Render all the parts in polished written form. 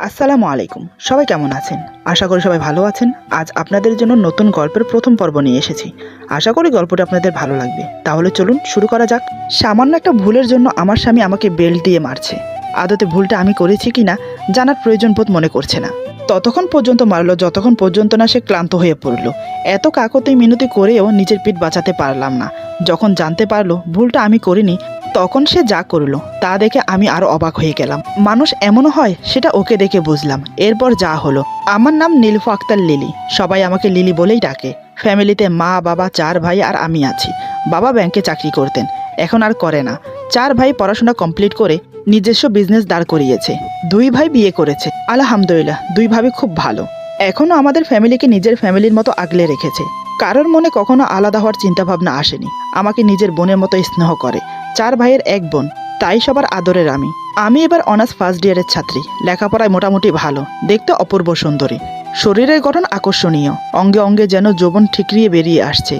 আসসালামু আলাইকুম। সবাই কেমন আছেন? আশা করি সবাই ভালো আছেন। আজ আপনাদের জন্য নতুন গল্পের প্রথম পর্ব নিয়ে এসেছি। আশা করি গল্পটা আপনাদের ভালো লাগবে। তাহলে চলুন শুরু করা যাক। সামান্য একটা ভুলের জন্য আমার স্বামী আমাকে বেল্ট দিয়ে মারছে। আদতে ভুলটা আমি করেছি কিনা জানার প্রয়োজন বোধ মনে করছে না। ততক্ষণ পর্যন্ত মারলো যতক্ষণ পর্যন্ত না সে ক্লান্ত হয়ে পড়ল। এত কাকতি মিনতি করেও নিজের পিঠ বাঁচাতে পারলাম না। যখন জানতে পারলো ভুলটা আমি করিনি, তখন সে যা করলো তা দেখে আমি আরো অবাক হয়ে গেলাম। মানুষ এমনও হয় সেটা ওকে দেখে বুঝলাম। এরপর যা হলো, আমার নাম নীলফা আক্তার লিলি। সবাই আমাকে লিলি বলেই ডাকে। ফ্যামিলিতে মা বাবা 4 ভাই আর আমি আছি। বাবা ব্যাংকে চাকরি করতেন, এখন আর করে না। 4 ভাই পড়াশোনা কমপ্লিট করে নিজস্ব বিজনেস দাঁড় করিয়েছে। 2 ভাই বিয়ে করেছে, আলহামদুলিল্লাহ 2 ভাবি খুব ভালো। এখনও আমাদের ফ্যামিলিকে নিজের ফ্যামিলির মতো আগলে রেখেছে। কারোর মনে কখনো আলাদা হওয়ার চিন্তাভাবনা আসেনি। আমাকে নিজের বোনের মতো স্নেহ করে। 4 ভাইয়ের 1 বোন, তাই সবার আদরের আমি। আমি এবার অনার্স ফার্স্ট ইয়ারের ছাত্রী। লেখাপড়ায় মোটামুটি ভালো, দেখতে অপূর্ব সুন্দরী, শরীরের গঠন আকর্ষণীয়, অঙ্গে অঙ্গে যেন যৌবন ঠিকরিয়ে বেরিয়ে আসছে।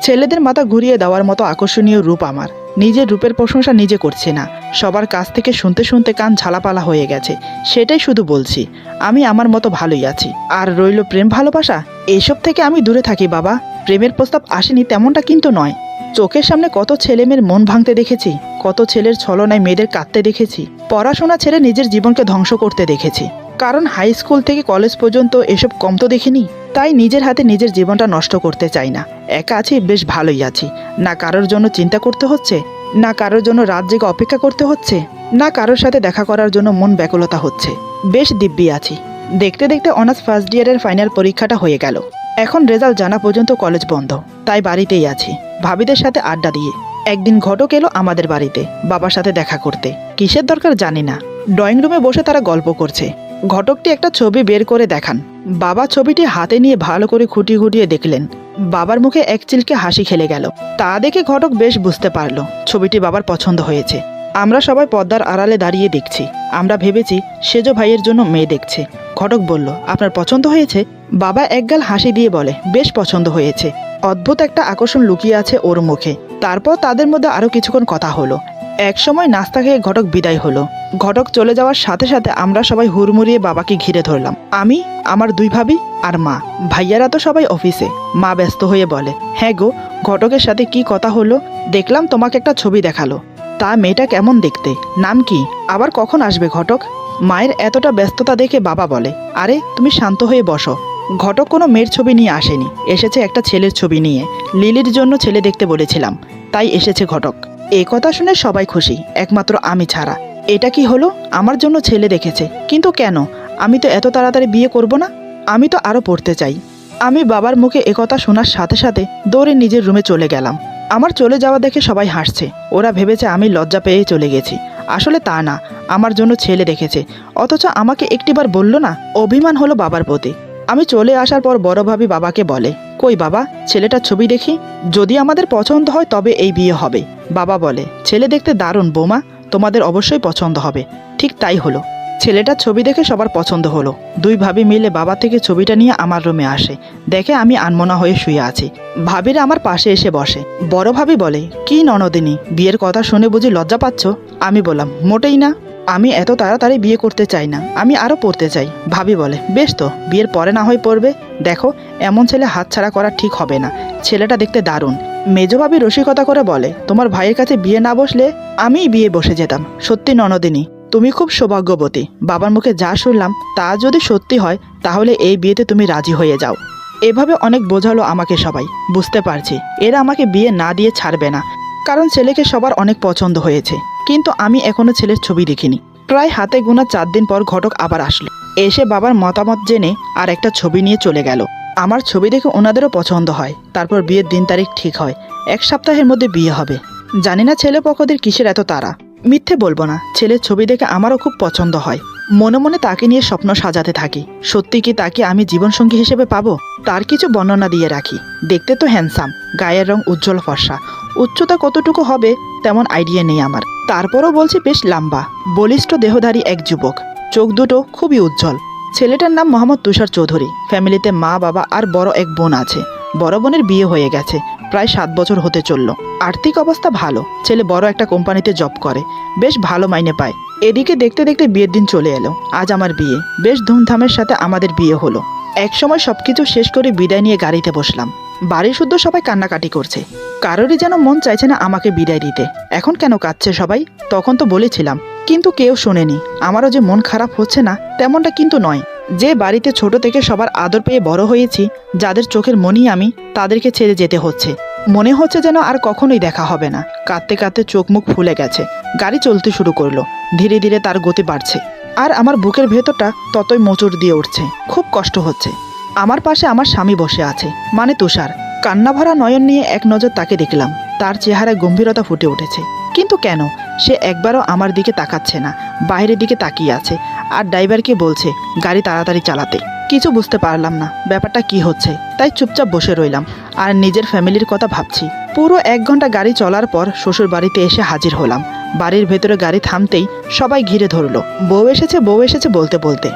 ছেলেদের মাথা ঘুরিয়ে দেওয়ার মতো আকর্ষণীয় রূপ আমার। নিজের রূপের প্রশংসা নিজে করছি না, সবার কাছ থেকে শুনতে শুনতে কান ঝালাপালা হয়ে গেছে। সেটাই শুধু বলছি, আমি আমার মতো ভালোই আছি। আর রইল প্রেম ভালোবাসা, এসব থেকে আমি দূরে থাকি বাবা। প্রেমের প্রস্তাব আসেনি তেমনটা কিন্তু নয়। চোখের সামনে কত ছেলেমেয়ের মন ভাঙতে দেখেছি, কত ছেলের ছলনায় মেয়েদের কাঁদতে দেখেছি, পড়াশোনা ছেড়ে নিজের জীবনকে ধ্বংস করতে দেখেছি। কারণ হাই স্কুল থেকে কলেজ পর্যন্ত এসব কম তো দেখিনি। তাই নিজের হাতে নিজের জীবনটা নষ্ট করতে চাই না। একা আছি, বেশ ভালোই আছি। না কারোর জন্য চিন্তা করতে হচ্ছে, না কারোর জন্য রাত জেগে অপেক্ষা করতে হচ্ছে, না কারোর সাথে দেখা করার জন্য মন ব্যাকুলতা হচ্ছে। বেশ দিব্যি আছি। দেখতে দেখতে অনার্স ফার্স্ট ইয়ারের ফাইনাল পরীক্ষাটা হয়ে গেল। এখন রেজাল্ট জানা পর্যন্ত কলেজ বন্ধ, তাই বাড়িতেই আছি ভাবিদের সাথে আড্ডা দিয়ে। একদিন ঘটক এলো আমাদের বাড়িতে বাবার সাথে দেখা করতে। কিসের দরকার জানি না। ড্রয়িং রুমে বসে তারা গল্প করছে। ঘটকটি একটা ছবি বের করে দেখান। বাবা ছবিটি হাতে নিয়ে ভালো করে খুঁটিয়ে খুঁটিয়ে দেখলেন। বাবার মুখে এক চিলকে হাসি খেলে গেল। তা দেখে ঘটক বেশ বুঝতে পারল ছবিটি বাবার পছন্দ হয়েছে। আমরা সবাই পর্দার আড়ালে দাঁড়িয়ে দেখছি। আমরা ভেবেছি সেজ ভাইয়ের জন্য মেয়ে দেখছে। ঘটক বলল, আপনার পছন্দ হয়েছে? বাবা একগাল হাসি দিয়ে বলে, বেশ পছন্দ হয়েছে। অদ্ভুত একটা আকর্ষণ লুকিয়ে আছে ওর মুখে। তারপর তাদের মধ্যে আরো কিছুক্ষণ কথা হলো। একসময় নাস্তা খেয়ে ঘটক বিদায় হলো। ঘটক চলে যাওয়ার সাথে সাথে আমরা সবাই হুড়মুড়িয়ে বাবাকে ঘিরে ধরলাম। আমি, আমার 2 ভাবি আর মা। ভাইয়ারা তো সবাই অফিসে। মা ব্যস্ত হয়ে বলে, হ্যাঁ গো, ঘটকের সাথে কি কথা হলো? দেখলাম তোমাকে একটা ছবি দেখালো। তা মেয়েটা কেমন দেখতে? নাম কি? আবার কখন আসবে ঘটক? মায়ের এতটা ব্যস্ততা দেখে বাবা বলে, আরে তুমি শান্ত হয়ে বসো। ঘটক কোনো মেয়ের ছবি নিয়ে আসেনি, এসেছে একটা ছেলের ছবি নিয়ে। লিলির জন্য ছেলে দেখতে বলেছিলাম, তাই এসেছে ঘটক। এই কথা শুনে সবাই খুশি, একমাত্র আমি ছাড়া। এটা কি হলো? আমার জন্য ছেলে দেখেছে, কিন্তু কেন? আমি তো এত তাড়াতাড়ি বিয়ে করব না। আমি তো আরও পড়তে চাই। আমি বাবার মুখে একথা শোনার সাথে সাথে দৌড়ে নিজের রুমে চলে গেলাম। আমার চলে যাওয়া দেখে সবাই হাসছে। ওরা ভেবেছে আমি লজ্জা পেয়ে চলে গেছি। আসলে তা না, আমার জন্য ছেলে দেখেছে, অথচ আমাকে একটিবার বলল না। অভিমান হলো বাবার প্রতি। আমি চলে আসার পর বড় ভাবি বাবাকে বলে, কই বাবা, ছেলেটার ছবি দেখি। যদি আমাদের পছন্দ হয় তবে এই বিয়ে হবে। বাবা বলে, ছেলে দেখতে দারুণ বৌমা, তোমাদের অবশ্যই পছন্দ হবে। ঠিক তাই হলো। ছেলেটার ছবি দেখে সবার পছন্দ হলো। 2 ভাবি মিলে বাবা থেকে ছবিটা নিয়ে আমার রুমে আসে। দেখে আমি আনমনা হয়ে শুয়ে আছি। ভাবিরা আমার পাশে এসে বসে। বড় ভাবি বলে, কি ননদিনী, বিয়ের কথা শুনে বুঝি লজ্জা পাচ্ছ? আমি বললাম, মোটেই না। আমি এত তাড়াতাড়ি বিয়ে করতে চাই না, আমি আরও পড়তে চাই। ভাবি বলে, বেশ তো, বিয়ের পরে না হয় পড়বে। দেখো, এমন ছেলে হাতছাড়া করা ঠিক হবে না। ছেলেটা দেখতে দারুণ। মেজো ভাবি রসিকতা করে বলে, তোমার ভাইয়ের কাছে বিয়ে না বসলে আমিই বিয়ে বসে যেতাম। সত্যি ননদিনী, তুমি খুব সৌভাগ্যবতী। বাবার মুখে যা শুনলাম তা যদি সত্যি হয় তাহলে এই বিয়েতে তুমি রাজি হয়ে যাও। এভাবে অনেক বোঝালো আমাকে সবাই। বুঝতে পারছি এরা আমাকে বিয়ে না দিয়ে ছাড়বে না, কারণ ছেলেকে সবার অনেক পছন্দ হয়েছে। কিন্তু আমি এখনো ছেলের ছবি দেখিনি। প্রায় হাতে গোনা 4 দিন পর ঘটক আবার আসলো। এসে বাবার মতামত জেনে আর একটা ছবি নিয়ে চলে গেল। আমার ছবি দেখে ওনাদেরও পছন্দ হয়। তারপর বিয়ের দিন তারিখ ঠিক হয়। 1 সপ্তাহের মধ্যে বিয়ে হবে। জানি না ছেলে পক্ষদের কিসের এত তাড়া। মিথ্যে বলবো না, ছেলের ছবি দেখে আমারও খুব পছন্দ হয়। মনে মনে তাকে নিয়ে স্বপ্ন সাজাতে থাকি। সত্যি কি তাকে আমি জীবনসঙ্গী হিসেবে পাবো? তার কিছু বর্ণনা দিয়ে রাখি। দেখতে তো হ্যান্ডসাম, গায়ের রং উজ্জ্বল ফর্সা। উচ্চতা কতটুকু হবে তেমন আইডিয়া নেই আমার। তারপরও বলছি বেশ লম্বা, বলিষ্ঠ দেহধারী এক যুবক। চোখ দুটো খুবই উজ্জ্বল। ছেলেটার নাম মোহাম্মদ তুষার চৌধুরী। ফ্যামিলিতে মা বাবা আর বড় এক বোন আছে। বড় বোনের বিয়ে হয়ে গেছে। প্রায় 7 বছর হতে চলল। আর্থিক অবস্থা ভালো, ছেলে বড় একটা কোম্পানিতে জব করে, বেশ ভালো মাইনে পায়। এদিকে দেখতে দেখতে বিয়ের দিন চলে এলো। আজ আমার বিয়ে, বেশ ধুমধামের সাথে আমাদের বিয়ে হলো। একসময় সবকিছু শেষ করে বিদায় নিয়ে গাড়িতে বসলাম। বাড়ির শুদ্ধ সবাই কান্নাকাটি করছে, কারোরই যেন মন চাইছে না আমাকে বিদায় দিতে। এখন কেন কাঁদছে সবাই? তখন তো বলেছিলাম, কিন্তু কেউ শোনেনি। আমারও যে মন খারাপ হচ্ছে না তেমনটা কিন্তু নয়। যে বাড়িতে ছোট থেকে সবার আদর পেয়ে বড় হয়েছি, যাদের চোখের মনি আমি, তাদেরকে ছেড়ে যেতে হচ্ছে। মনে হচ্ছে যেন আর কখনোই দেখা হবে না। কাঁদতে কাঁদতে চোখ মুখ ফুলে গেছে। গাড়ি চলতে শুরু করলো, ধীরে ধীরে তার গতি বাড়ছে, আর আমার বুকের ভেতরটা ততই মোচড় দিয়ে উঠছে। খুব কষ্ট হচ্ছে। আমার পাশে আমার স্বামী বসে আছে, মানে তুষার। কান্না ভরা নয়ন নিয়ে এক নজর তাকে দেখলাম। তার চেহারায় গম্ভীরতা ফুটে উঠেছে। কিন্তু কেন? সে একবারও আমার দিকে তাকাচ্ছে না, বাইরের দিকে তাকিয়ে আছে, আর ড্রাইভারকে বলছে গাড়ি তাড়াতাড়ি চালাতে। কিছু বুঝতে পারলাম না ব্যাপারটা কি হচ্ছে, তাই চুপচাপ বসে রইলাম আর নিজের ফ্যামিলির কথা ভাবছি। পুরো 1 ঘন্টা গাড়ি চলার পর শ্বশুর বাড়িতে এসে হাজির হলাম। বাড়ির ভেতরে গাড়ি থামতেই সবাই ঘিরে ধরলো, বউ এসেছে বউ এসেছে বলতে বলতে।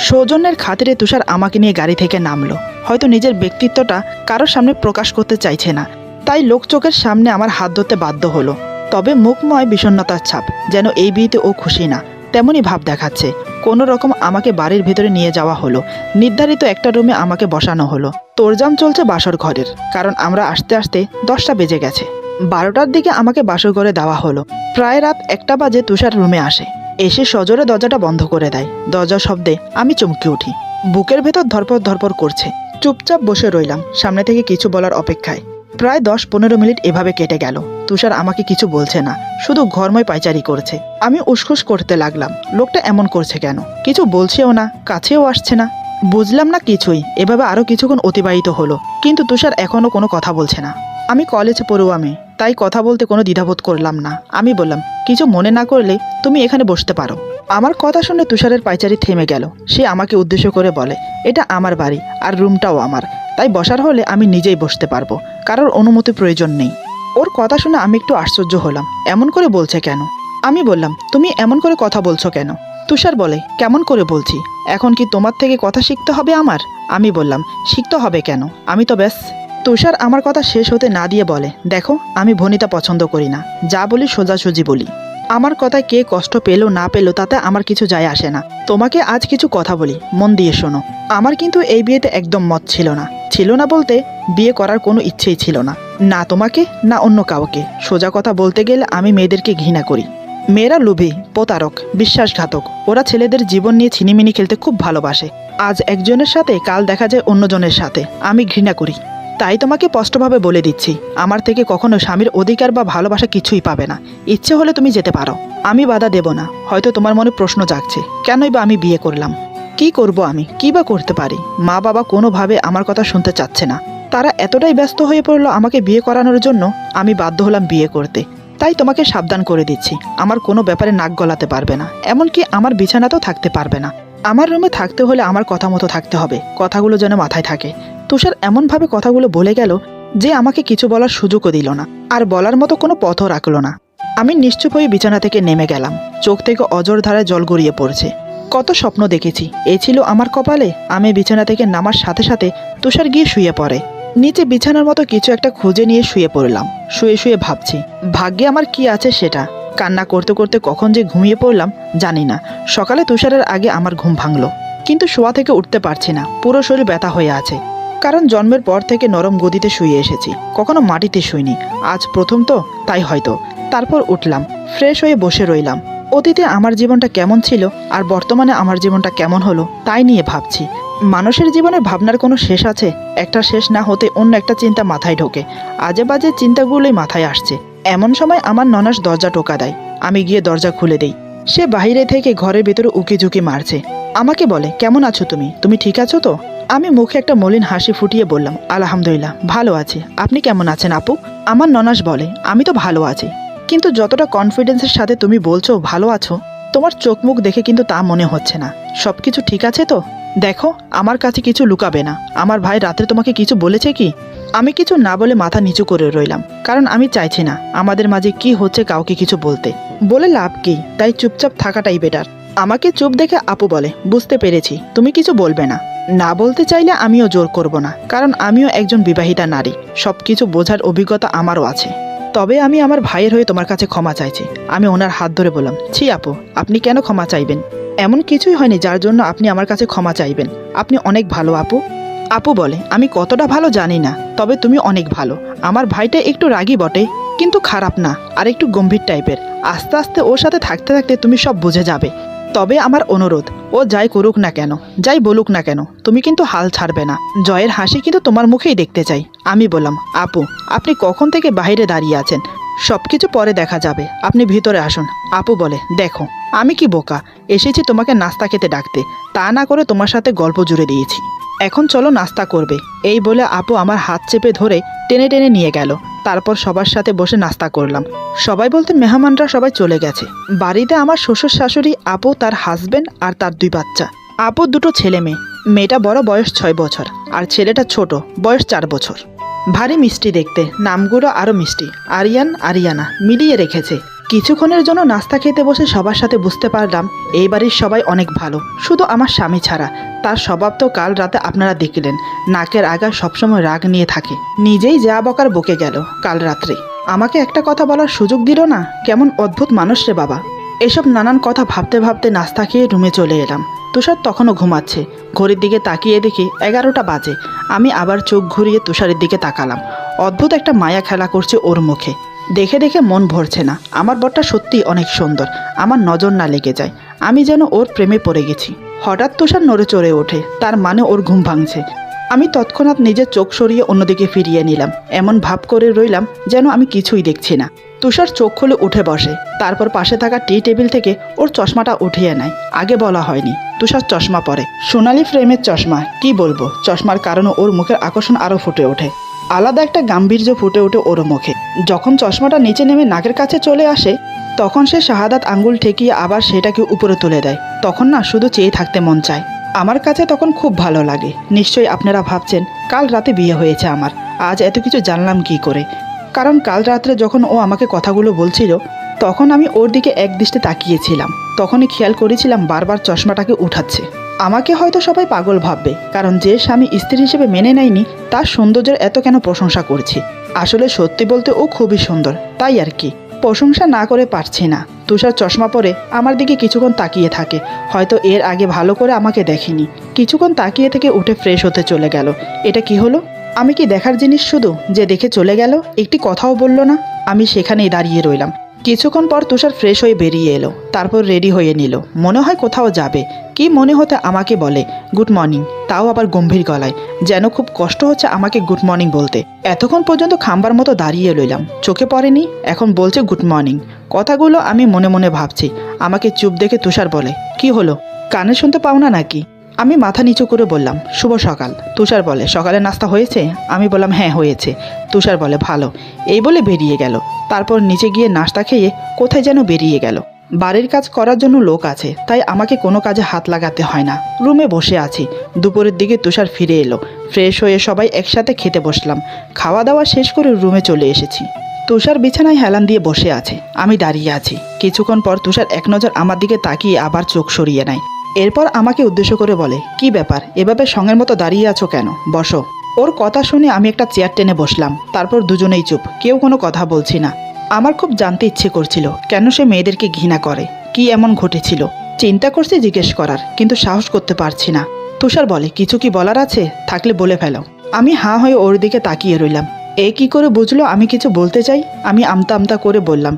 সৌজন্যের খাতিরে তুষার আমাকে নিয়ে গাড়ি থেকে নামলো। হয়তো নিজের ব্যক্তিত্বটা কারোর সামনে প্রকাশ করতে চাইছে না, তাই লোক চোখের সামনে আমার হাত ধরতে বাধ্য হলো। তবে মুখময় বিষণ্ণতার ছাপ, যেন এই বিয়েতে ও খুশি না তেমনই ভাব দেখাচ্ছে। কোনো রকম আমাকে বাড়ির ভেতরে নিয়ে যাওয়া হলো। নির্ধারিত একটা রুমে আমাকে বসানো হলো। তোড়জাম চলছে বাসর ঘরের, কারণ আমরা আসতে আসতে 10টা বেজে গেছে। 12টার দিকে আমাকে বাসর ঘরে দেওয়া হলো। প্রায় রাত 1টা বাজে তুষার রুমে আসে। এসে সজোরে দরজাটা বন্ধ করে দেয়। দরজার শব্দে আমি চমকে উঠি। বুকের ভেতর ধরপড় ধরপড় করছে। চুপচাপ বসে রইলাম, সামনে থেকে কিছু বলার অপেক্ষায়। প্রায় 10-15 মিনিট এভাবে কেটে গেল। তুষার আমাকে কিছু বলছে না, শুধু ঘরময় পায়চারি করছে। আমি উসখুস করতে লাগলাম, লোকটা এমন করছে কেন? কিছু বলছেও না, কাছেও আসছে না। বুঝলাম না কিছুই। এভাবে আরো কিছুক্ষণ অতিবাহিত হলো, কিন্তু তুষার এখনো কোনো কথা বলছে না। আমি কলেজে পড়ুয়া মেয়ে, তাই কথা বলতে কোনো দ্বিধাবোধ করলাম না। আমি বললাম, কিছু মনে না করলে তুমি এখানে বসতে পারো। আমার কথা শুনে তুষারের পায়চারি থেমে গেল। সে আমাকে উদ্দেশ্য করে বলে, এটা আমার বাড়ি আর রুমটাও আমার, তাই বসার হলে আমি নিজেই বসতে পারবো, কারোর অনুমতি প্রয়োজন নেই। ওর কথা শুনে আমি একটু আশ্চর্য হলাম, এমন করে বলছে কেন? আমি বললাম, তুমি এমন করে কথা বলছো কেন? তুষার বলে, কেমন করে বলছি? এখন কি তোমার থেকে কথা শিখতে হবে আমার? আমি বললাম, শিখতে হবে কেন? আমি তো ব্যাস। তুষার আমার কথা শেষ হতে না দিয়ে বলে, দেখো আমি ভনিতা পছন্দ করি না, যা বলি সোজাসুজি বলি। আমার কথায় কে কষ্ট পেলো না পেলো তাতে আমার কিছু যায় আসে না। তোমাকে আজ কিছু কথা বলি, মন দিয়ে শোনো। আমার কিন্তু এই বিয়েতে একদম মত ছিল না। ছিল না বলতে, বিয়ে করার কোনো ইচ্ছেই ছিল না, না তোমাকে না অন্য কাউকে। সোজা কথা বলতে গেলে আমি মেয়েদেরকে ঘৃণা করি। মেয়েরা লোভী, প্রতারক, বিশ্বাসঘাতক। ওরা ছেলেদের জীবন নিয়ে ছিনিমিনি খেলতে খুব ভালোবাসে। আজ একজনের সাথে, কাল দেখা যায় অন্যজনের সাথে। আমি ঘৃণা করি। তাই তোমাকে স্পষ্টভাবে বলে দিচ্ছি, আমার থেকে কখনো স্বামীর অধিকার বা ভালোবাসা কিছুই পাবে না। ইচ্ছে হলে তুমি যেতে পারো, আমি বাধা দেব না। হয়তো তোমার মনে প্রশ্ন জাগছে, কেনই বা আমি বিয়ে করলাম? কি করব আমি, কি বা করতে পারি? মা বাবা কোনোভাবে আমার কথা শুনতে চাচ্ছে না। তারা এতটাই ব্যস্ত হয়ে পড়লো আমাকে বিয়ে করানোর জন্য, আমি বাধ্য হলাম বিয়ে করতে। তাই তোমাকে সাবধান করে দিচ্ছি, আমার কোনো ব্যাপারে নাক গলাতে পারবে না, এমনকি আমার বিছানাতেও থাকতে পারবে না। আমার রুমে থাকতে হলে আমার কথা মতো থাকতে হবে, কথাগুলো যেন মাথায় থাকে। তুষার এমনভাবে কথাগুলো বলে গেল যে আমাকে কিছু বলার সুযোগও দিল না, আর বলার মতো কোনো পথও রাখলো না। আমি নিশ্চুপ হয়ে বিছানা থেকে নেমে গেলাম। চোখ থেকে অজর ধারায় জল গড়িয়ে পড়ছে। কত স্বপ্ন দেখেছি, এই ছিল আমার কপালে। আমি বিছানা থেকে নামার সাথে সাথে তুষার গিয়ে শুয়ে পড়ে। নিচে বিছানার মতো কিছু একটা খুঁজে নিয়ে শুয়ে পড়লাম। শুয়ে শুয়ে ভাবছি, ভাগ্যে আমার কি আছে সেটা। কান্না করতে করতে কখন যে ঘুমিয়ে পড়লাম জানি না। সকালে তুষারের আগে আমার ঘুম ভাঙলো, কিন্তু শোয়া থেকে উঠতে পারছি না। পুরো শরীর ব্যথা হয়ে আছে, কারণ জন্মের পর থেকে নরম গদিতে শুয়ে এসেছি, কখনো মাটিতে শুইনি। আজ প্রথম তো, তাই হয়তো। তারপর উঠলাম, ফ্রেশ হয়ে বসে রইলাম। অতীতে আমার জীবনটা কেমন ছিল আর বর্তমানে আমার জীবনটা কেমন হলো তাই নিয়ে ভাবছি। মানুষের জীবনে ভাবনার কোনো শেষ আছে? একটা শেষ না হতে অন্য একটা চিন্তা মাথায় ঢোকে। আজে বাজে চিন্তাগুলোই মাথায় আসছে। এমন সময় আমার ননাস দরজা টোকা দেয়। আমি গিয়ে দরজা খুলে দেই। সে বাইরে থেকে ঘরের ভেতরে উকি ঝুঁকি মারছে। আমাকে বলে, কেমন আছো তুমি? তুমি ঠিক আছো তো? আমি মুখে একটা মলিন হাসি ফুটিয়ে বললাম, আলহামদুলিল্লাহ, ভালো আছি। আপনি কেমন আছেন আপু? আমার ননাস বলে, আমি তো ভালো আছি, কিন্তু যতটা কনফিডেন্সের সাথে তুমি বলছো ভালো আছো, তোমার চোখ মুখ দেখে কিন্তু তা মনে হচ্ছে না। সব কিছু ঠিক আছে তো? দেখো, আমার কাছে কিছু লুকাবে না। আমার ভাই রাতে তোমাকে কিছু বলেছে কি? আমি কিছু না বলে মাথা নিচু করে রইলাম, কারণ আমি চাইছি না আমাদের মাঝে কি হচ্ছে কাউকে কিছু বলতে। বলে লাভ কি? তাই চুপচাপ থাকাটাই বেটার। আমাকে চুপ দেখে আপু বলে, বুঝতে পেরেছি, তুমি কিছু বলবে না। না বলতে চাইলে আমিও জোর করব না, কারণ আমিও একজন বিবাহিতা নারী, সব কিছু বোঝার অভিজ্ঞতা আমারও আছে। তবে আমি আমার ভাইয়ের হয়ে তোমার কাছে ক্ষমা চাইছি। আমি ওনার হাত ধরে বললাম, ছি আপু, আপনি কেন ক্ষমা চাইবেন? এমন কিছুই হয়নি যার জন্য আপনি আমার কাছে ক্ষমা চাইবেন। আপনি অনেক ভালো আপু। আপু বলে, আমি কতটা ভালো জানি না, তবে তুমি অনেক ভালো। আমার ভাইটা একটু রাগী বটে, কিন্তু খারাপ না, আর একটু গম্ভীর টাইপের। আস্তে আস্তে ওর সাথে থাকতে থাকতে তুমি সব বুঝে যাবে। তবে আমার অনুরোধ, ও যাই করুক না কেন, যাই বলুক না কেন, তুমি কিন্তু হাল ছাড়বে না। জয়ের হাসি কিন্তু তোমার মুখেই দেখতে চাই। আমি বললাম, আপু, আপনি কখন থেকে বাইরে দাঁড়িয়ে আছেন? সব কিছু পরে দেখা যাবে, আপনি ভিতরে আসুন। আপু বলে, দেখো, আমি কি বোকা, এসেছি তোমাকে নাস্তা খেতে ডাকতে, তা না করে তোমার সাথে গল্প জুড়ে দিয়েছি। এখন চলো নাস্তা করবে। এই বলে আপু আমার হাত চেপে ধরে টেনে টেনে নিয়ে গেল। তারপর সবার সাথে বসে নাস্তা করলাম। সবাই বলতে মেহমানরা সবাই চলে গেছে। বাড়িতে আমার শ্বশুর শাশুড়ি, আপু, তার হাজবেন্ড আর তার 2 বাচ্চা। আপুর 2 ছেলে মেয়ে। মেয়েটা বড়, বয়স 6 বছর, আর ছেলেটা ছোট, বয়স 4 বছর। ভারী মিষ্টি দেখতে, নামগুলো আরও মিষ্টি, আরিয়ান আরিয়ানা মিলিয়ে রেখেছে। কিছুক্ষণের জন্য নাস্তা খেতে বসে সবার সাথে বুঝতে পারলাম এই বাড়ির সবাই অনেক ভালো, শুধু আমার স্বামী ছাড়া। তার স্বভাব তো কাল রাতে আপনারা দেখলেন, নাকের আগায় সবসময় রাগ নিয়ে থাকে। নিজেই যা বকার বকে গেল কাল রাত্রে। আমাকে একটা কথা বলার সুযোগ দিল না। কেমন অদ্ভুত মানুষ রে বাবা। এসব নানান কথা ভাবতে ভাবতে নাস্তা খেয়ে রুমে চলে এলাম। তুষার তখনও ঘুমাচ্ছে। ঘড়ির দিকে তাকিয়ে দেখি 11টা বাজে। আমি আবার চোখ ঘুরিয়ে তুষারের দিকে তাকালাম। অদ্ভুত একটা মায়া খেলা করছে ওর মুখে। দেখে দেখে মন ভরছে না। আমার বরটা সত্যিই অনেক সুন্দর, আমার নজর না লেগে যায়। আমি যেন ওর প্রেমে পড়ে গেছি। হঠাৎ তুষার নড়ে চড়ে ওঠে, তার মানে ওর ঘুম ভাঙছে। আমি তৎক্ষণাৎ নিজের চোখ সরিয়ে অন্যদিকে ফিরিয়ে নিলাম। এমন ভাব করে রইলাম যেন আমি কিছুই দেখছি না। তুষার চোখ খুলে উঠে বসে, তারপর পাশে থাকা টি টেবিল থেকে ওর চশমাটা উঠিয়ে নেয়। আগে বলা হয়নি, তুষার চশমা পরে, সোনালি ফ্রেমের চশমা। কি বলবো, চশমার কারণে ওর মুখের আকর্ষণ আরও ফুটে ওঠে। আলাদা একটা গাম্ভীর্য ফুটে ওঠে ওর মুখে। যখন চশমাটা নিচে নেমে নাকের কাছে চলে আসে, তখন সে শাহাদাত আঙ্গুল ঠেকিয়ে আবার সেটাকে উপরে তুলে দেয়। তখন না শুধু চেয়ে থাকতে মন চায়। আমার কাছে তখন খুব ভালো লাগে। নিশ্চয়ই আপনারা ভাবছেন কাল রাতে বিয়ে হয়েছে আমার, আজ এত কিছু জানলাম কি করে? কারণ কাল রাত্রে যখন ও আমাকে কথাগুলো বলছিল, তখন আমি ওর দিকে একদৃষ্টে তাকিয়েছিলাম। তখনই খেয়াল করেছিলাম বারবার চশমাটাকে উঠাচ্ছে। আমাকে হয়তো সবাই পাগল ভাববে, কারণ যে স্বামী স্ত্রী হিসেবে মেনে নেয়নি তার সৌন্দর্যের এত কেন প্রশংসা করছি। আসলে সত্যি বলতে ও খুবই সুন্দর, তাই আর কি। প্রশংসা না করে পারছি না। তুষার চশমা পরে আমার দিকে কিছুক্ষণ তাকিয়ে থাকে। হয়তো এর আগে ভালো করে আমাকে দেখেনি। কিছুক্ষণ তাকিয়ে থেকে উঠে ফ্রেশ হতে চলে গেল। এটা কি হলো? আমি কি দেখার জিনিস শুধু, যে দেখে চলে গেল, একটি কথাও বলল না? আমি সেখানেই দাঁড়িয়ে রইলাম। কিছুক্ষণ পর তুষার ফ্রেশ হয়ে বেরিয়ে এলো, তারপর রেডি হয়ে নিল। মনে হয় কোথাও যাবে। কি মনে হতে আমাকে বলে গুড মর্নিং, তাও আবার গম্ভীর গলায়, যেন খুব কষ্ট হচ্ছে আমাকে গুড মর্নিং বলতে। এতক্ষণ পর্যন্ত খাম্বার মতো দাঁড়িয়ে রইলাম, চোখে পড়েনি, এখন বলছে গুড মর্নিং। কথাগুলো আমি মনে মনে ভাবছি। আমাকে চুপ দেখে তুষার বলে, কি হলো, কানে শুনতে পাও না নাকি? আমি মাথা নিচু করে বললাম, শুভ সকাল। তুষার বলে, সকালে নাস্তা হয়েছে? আমি বললাম, হ্যাঁ হয়েছে। তুষার বলে, ভালো। এই বলে বেরিয়ে গেল। তারপর নিচে গিয়ে নাস্তা খেয়ে কোথায় যেন বেরিয়ে গেল। বাড়ির কাজ করার জন্য লোক আছে, তাই আমাকে কোনো কাজে হাত লাগাতে হয় না। রুমে বসে আছি। দুপুরের দিকে তুষার ফিরে এলো। ফ্রেশ হয়ে সবাই একসাথে খেতে বসলাম। খাওয়া দাওয়া শেষ করে রুমে চলে এসেছি। তুষার বিছানায় হেলান দিয়ে বসে আছে, আমি দাঁড়িয়ে আছি। কিছুক্ষণ পর তুষার এক নজর আমার দিকে তাকিয়ে আবার চোখ সরিয়ে নেয়। এরপর আমাকে উদ্দেশ্য করে বলে, কি ব্যাপার, এভাবে সঙ্গের মতো দাঁড়িয়ে আছো কেন? বসো। ওর কথা শুনে আমি একটা চেয়ার টেনে বসলাম। তারপর দুজনেই চুপ, কেউ কোনো কথা বলছি না। আমার খুব জানতে ইচ্ছে করছিল কেন সে মেয়েদেরকে ঘৃণা করে, কি এমন ঘটেছিল। চিন্তা করছি জিজ্ঞেস করার, কিন্তু সাহস করতে পারছি না। তুষার বলে, কিছু কি বলার আছে? থাকলে বলে ফেলো। আমি হাঁ হয়ে ওর দিকে তাকিয়ে রইলাম। এ কি করে বুঝলো আমি কিছু বলতে চাই? আমি আমতা আমতা করে বললাম,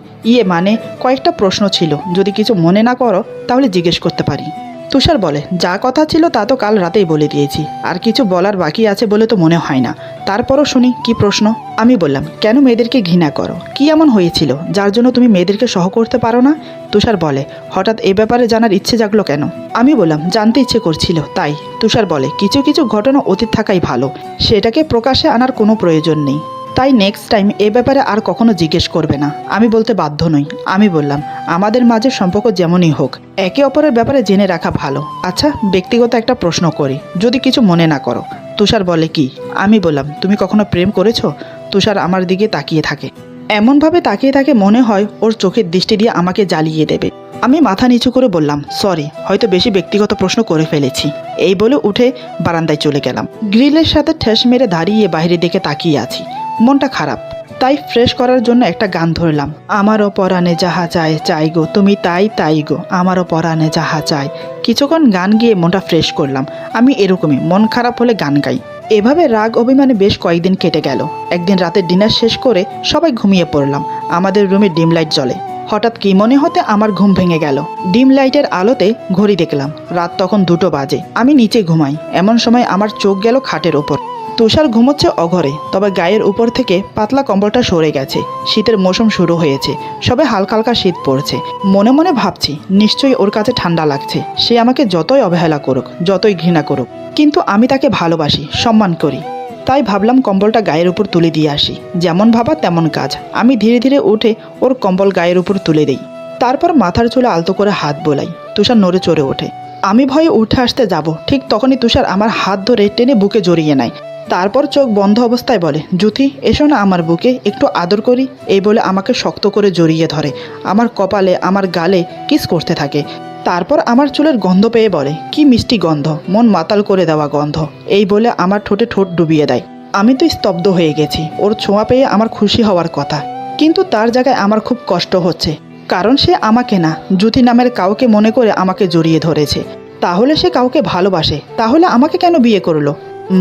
মানে কয়েকটা প্রশ্ন ছিল, যদি কিছু মনে না করো তাহলে জিজ্ঞেস করতে পারি। তুষার বলে, যা কথা ছিল তা তো কাল রাতেই বলে দিয়েছি, আর কিছু বলার বাকি আছে বলে তো মনে হয় না। তারপরও শুনি, কি প্রশ্ন? আমি বললাম, কেন মেয়েদেরকে ঘৃণা করো? কি এমন হয়েছিল যার জন্য তুমি মেয়েদেরকে সহ করতে পারো না? তুষার বলে, হঠাৎ এ ব্যাপারে জানার ইচ্ছে জাগলো কেন? আমি বললাম, জানতে ইচ্ছে করছিল তাই। তুষার বলে, কিছু কিছু ঘটনা অতীত থাকাই ভালো, সেটাকে প্রকাশে আনার কোনো প্রয়োজন নেই। তাই নেক্সট টাইম এ ব্যাপারে আর কখনো জিজ্ঞেস করবে না। আমি বলতে বাধ্য নই। আমি বললাম, আমাদের মাঝে সম্পর্ক যেমনই হোক, একে অপরের ব্যাপারে জেনে রাখা ভালো। আচ্ছা, ব্যক্তিগত একটা প্রশ্ন করি, যদি কিছু মনে না করো। তুষার বলে, কি? আমি বললাম, তুমি কখনো প্রেম করেছো? তুষার আমার দিকে তাকিয়ে থাকে। এমনভাবে তাকিয়ে তাকে মনে হয় ওর চোখের দৃষ্টি দিয়ে আমাকে জ্বালিয়ে দেবে। আমি মাথা নিচু করে বললাম, সরি, হয়তো বেশি ব্যক্তিগত প্রশ্ন করে ফেলেছি। এই বলে উঠে বারান্দায় চলে গেলাম। গ্রিলের সাথে ঠেস মেরে দাঁড়িয়ে বাইরের দিকে তাকিয়ে আছি। মনটা খারাপ, তাই ফ্রেশ করার জন্য একটা গান ধরলাম। আমারও পরাণে যাহা চায় চাই গো, তুমি তাই তাই গো, আমারও পরাণে যাহা চায়। কিছুক্ষণ গান গিয়ে মনটা ফ্রেশ করলাম। আমি এরকমই, মন খারাপ হলে গান গাই। এভাবে রাগ অভিমানে বেশ কয়েকদিন কেটে গেল। একদিন রাতে ডিনার শেষ করে সবাই ঘুমিয়ে পড়লাম। আমাদের রুমে ডিম লাইট জ্বলে। হঠাৎ কি মনে হতে আমার ঘুম ভেঙে গেল। ডিম লাইটের আলোতে ঘড়ি দেখলাম, রাত তখন 2টো বাজে। আমি নিচে ঘুমাই, এমন সময় আমার চোখ গেল খাটের ওপর। তুষার ঘুমোচ্ছে অঘরে, তবে গায়ের উপর থেকে পাতলা কম্বলটা সরে গেছে। শীতের মৌসুম শুরু হয়েছে, সবে হালকা হালকা শীত পড়ছে। মনে মনে ভাবছি, নিশ্চয়ই ওর কাছে ঠান্ডা লাগছে। সে আমাকে যতই অবহেলা করুক, যতই ঘৃণা করুক, কিন্তু আমি তাকে ভালোবাসি, সম্মান করি। তাই ভাবলাম কম্বলটা গায়ের উপর তুলে দিয়ে আসি। যেমন ভাবা তেমন কাজ। আমি ধীরে ধীরে উঠে ওর কম্বল গায়ের উপর তুলে দিই। তারপর মাথার চুলে আলতো করে হাত বোলাই। তুষার নড়ে চড়ে ওঠে। আমি ভয়ে উঠে আসতে যাব, ঠিক তখনই তুষার আমার হাত ধরে টেনে বুকে জড়িয়ে নেয়। তারপর চোখ বন্ধ অবস্থায় বলে, জ্যোতি এসো না আমার বুকে, একটু আদর করি। এই বলে আমাকে শক্ত করে জড়িয়ে ধরে। আমার কপালে, আমার গালে কিস করতে থাকে। তারপর আমার চুলের গন্ধ পেয়ে বলে, কি মিষ্টি গন্ধ, মন মাতাল করে দেওয়া গন্ধ। এই বলে আমার ঠোঁটে ঠোঁট ডুবিয়ে দেয়। আমি তো স্তব্ধ হয়ে গেছি। ওর ছোঁয়া পেয়ে আমার খুশি হওয়ার কথা, কিন্তু তার জায়গায় আমার খুব কষ্ট হচ্ছে। কারণ সে আমাকে না, জ্যোতি নামের কাউকে মনে করে আমাকে জড়িয়ে ধরেছে। তাহলে সে কাউকে ভালোবাসে, তাহলে আমাকে কেন বিয়ে করলো?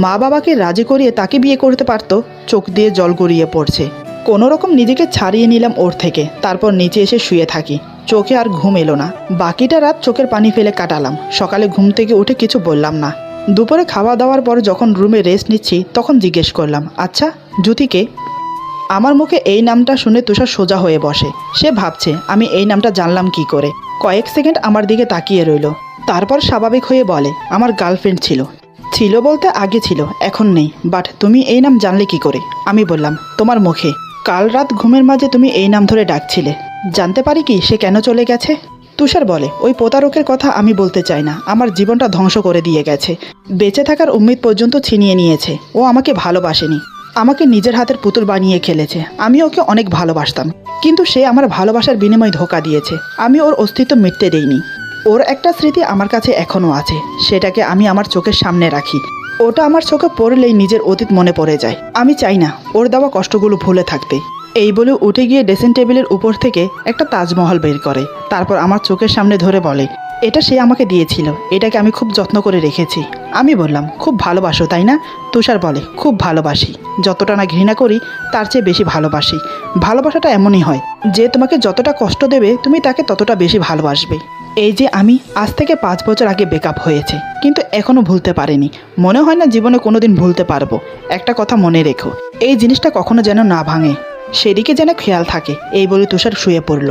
মা বাবাকে রাজি করিয়ে তাকে বিয়ে করতে পারতো। চোখ দিয়ে জল গড়িয়ে পড়ছে। কোনো রকম নিজেকে ছাড়িয়ে নিলাম ওর থেকে। তারপর নিচে এসে শুয়ে থাকি। চোখে আর ঘুম এলো না। বাকিটা রাত চোখের পানি ফেলে কাটালাম। সকালে ঘুম থেকে উঠে কিছু বললাম না। দুপুরে খাওয়া দাওয়ার পর যখন রুমে রেস্ট নিচ্ছি, তখন জিজ্ঞেস করলাম, আচ্ছা জ্যোতিকে? আমার মুখে এই নামটা শুনে তুষার সোজা হয়ে বসে। সে ভাবছে আমি এই নামটা জানলাম কি করে। কয়েক সেকেন্ড আমার দিকে তাকিয়ে রইল। তারপর স্বাভাবিক হয়ে বলে, আমার গার্লফ্রেন্ড ছিল। ছিল বলতে আগে ছিল, এখন নেই। বাট তুমি এই নাম জানলে কি করে? আমি বললাম, তোমার মুখে। কাল রাত ঘুমের মাঝে তুমি এই নাম ধরে ডাকছিলে। জানতে পারি কি সে কেন চলে গেছে? তুষার বলে, ওই প্রতারকের কথা আমি বলতে চাই না। আমার জীবনটা ধ্বংস করে দিয়ে গেছে। বেঁচে থাকার উম্মিদ পর্যন্ত ছিনিয়ে নিয়েছে। ও আমাকে ভালোবাসেনি, আমাকে নিজের হাতের পুতুল বানিয়ে খেলেছে। আমি ওকে অনেক ভালোবাসতাম, কিন্তু সে আমার ভালোবাসার বিনিময়ে ধোঁকা দিয়েছে। আমি ওর অস্তিত্ব মিটতে দেইনি। ওর একটা স্মৃতি আমার কাছে এখনও আছে, সেটাকে আমি আমার চোখের সামনে রাখি। ওটা আমার চোখে পড়লেই নিজের অতীত মনে পড়ে যায়। আমি চাই না ওর দেওয়া কষ্টগুলো ভুলে থাকতে। এই বলে উঠে গিয়ে ড্রেসিং টেবিলের উপর থেকে একটা তাজমহল বের করে। তারপর আমার চোখের সামনে ধরে বলে, এটা সে আমাকে দিয়েছিল, এটাকে আমি খুব যত্ন করে রেখেছি। আমি বললাম, খুব ভালোবাসো তাই না? তুষার বলে, খুব ভালোবাসি। যতটা না ঘৃণা করি তার চেয়ে বেশি ভালোবাসি। ভালোবাসাটা এমনই হয়, যে তোমাকে যতটা কষ্ট দেবে তুমি তাকে ততটা বেশি ভালোবাসবে। এই যে আমি আজ থেকে 5 বছর আগে ব্রেকআপ হয়েছে, কিন্তু এখনও ভুলতে পারিনি। মনে হয় না জীবনে কোনোদিন ভুলতে পারবো। একটা কথা মনে রেখো, এই জিনিসটা কখনো যেন না ভাঙে, সেদিকে যেন খেয়াল থাকে। এই বলে তুষার শুয়ে পড়ল।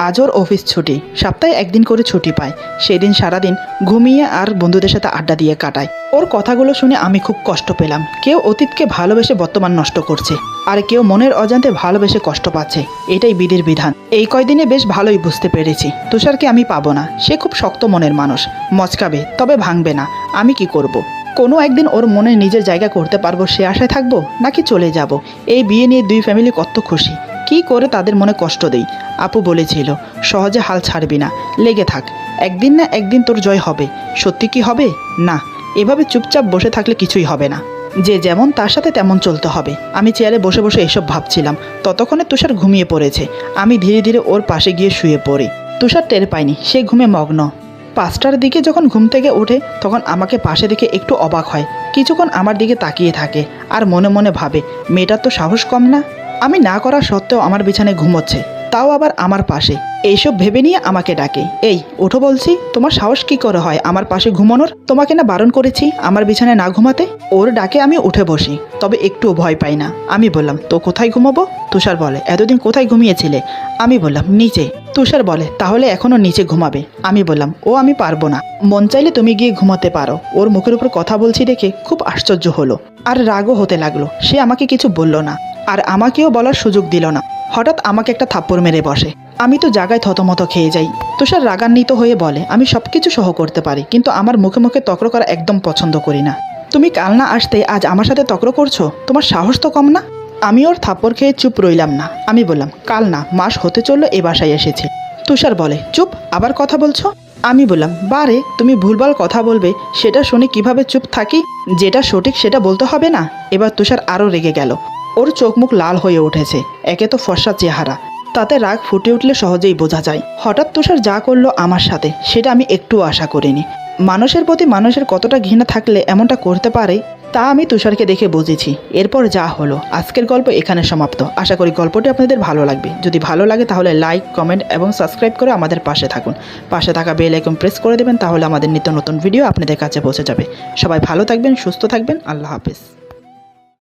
আজ ওর অফিস ছুটি, সপ্তাহে একদিন করে ছুটি পায়। সেদিন সারাদিন ঘুমিয়ে আর বন্ধুদের সাথে আড্ডা দিয়ে কাটায়। ওর কথাগুলো শুনে আমি খুব কষ্ট পেলাম। কেউ অতীতকে ভালোবেসে বর্তমান নষ্ট করছে, আর কেউ মনের অজান্তে ভালোবেসে কষ্ট পাচ্ছে। এটাই বিধির বিধান। এই কয়দিনে বেশ ভালোই বুঝতে পেরেছি তুষারকে আমি পাবো না। সে খুব শক্ত মনের মানুষ, মচকাবে তবে ভাঙবে না। আমি কি করব? কোনো একদিন ওর মনে নিজের জায়গা করতে পারবো সে আশায় থাকবো, নাকি চলে যাব? এই বিয়ে নিয়ে 2 ফ্যামিলি কত খুশি, কি করে তাদের মনে কষ্ট দেই। আপু বলেছিল, সহজে হাল ছাড়বি না, লেগে থাক, একদিন না একদিন তোর জয় হবে। সত্যি কি হবে? না, এভাবে চুপচাপ বসে থাকলে কিছুই হবে না। যে যেমন তার সাথে তেমন চলতে হবে। আমি চেয়ারে বসে বসে এসব ভাবছিলাম। ততক্ষণে তুষার ঘুমিয়ে পড়েছে। আমি ধীরে ধীরে ওর পাশে গিয়ে শুয়ে পড়ি। তুষার টের পায়নি, সে ঘুমে মগ্ন। 5টার দিকে যখন ঘুম থেকে ওঠে, তখন আমাকে পাশে রেখে একটু অবাক হয়। কিছুক্ষণ আমার দিকে তাকিয়ে থাকে আর মনে মনে ভাবে, মেয়েটার তো সাহস কম না। আমি না করা সত্ত্বেও আমার বিছানায় ঘুমোচ্ছে, তাও আবার আমার পাশে। এইসব ভেবে নিয়ে আমাকে ডাকে, এই ওঠো বলছি, তোমার সাহস কি করে হয় আমার পাশে ঘুমানোর? তোমাকে না বারণ করেছি আমার বিছানায় না ঘুমাতে? ওর ডাকে আমি উঠে বসি, তবে একটুও ভয় পাই না। আমি বললাম, তো কোথায় ঘুমাবো? তুষার বলে, এতদিন কোথায় ঘুমিয়েছিলে? আমি বললাম, নিচে। তুষার বলে, তাহলে এখনো নিচে ঘুমাবে? আমি বললাম, ও আমি পারবো না, মন চাইলে তুমি গিয়ে ঘুমাতে পারো। ওর মুখের উপর কথা বলছি দেখে খুব আশ্চর্য হলো, আর রাগও হতে লাগলো। সে আমাকে কিছু বলল না, আর আমাকেও বলার সুযোগ দিল না। হঠাৎ আমাকে একটা থাপ্পড় মেরে বসে। আমি তো জায়গায় থতমত খেয়ে যাই। তুষার রাগান্বিত হয়ে বলে, আমি সব কিছু সহ করতে পারি, কিন্তু আমার মুখে মুখে তর্ক করা একদম পছন্দ করি না। তুমি কাল না আসতে আজ আমার সাথে তর্ক করছো? তোমার সাহস তো কম না? আমি ওর থাপ্পড় খেয়ে চুপ রইলাম না। আমি বললাম, কাল না মাস হতে চললো এ বাসায় এসেছে। তুষার বলে, চুপ, আবার কথা বলছো? আমি বললাম, বারে তুমি ভুলভাল কথা বলবে সেটা শুনে কিভাবে চুপ থাকি? যেটা সঠিক সেটা বলতে হবে না? এবার তুষার আরও রেগে গেল। ওর চোখ মুখ লাল হয়ে উঠেছে। একে তো ফর্সা চেহারা, তাতে রাগ ফুটে উঠলে সহজেই বোঝা যায়। হঠাৎ তুষার যা করলো আমার সাথে সেটা আমি একটুও আশা করিনি। মানুষের প্রতি মানুষের কতটা ঘৃণা থাকলে এমনটা করতে পারে তা আমি তুষারকে দেখে বুঝেছি। এরপর যা হলো, আজকের গল্প এখানে সমাপ্ত। আশা করি গল্পটি আপনাদের ভালো লাগবে। যদি ভালো লাগে তাহলে লাইক, কমেন্ট এবং সাবস্ক্রাইব করে আমাদের পাশে থাকুন। পাশে থাকা বেল আইকন প্রেস করে দেবেন, তাহলে আমাদের নিত্য নতুন ভিডিও আপনাদের কাছে পৌঁছে যাবে। সবাই ভালো থাকবেন, সুস্থ থাকবেন। আল্লাহ হাফেজ।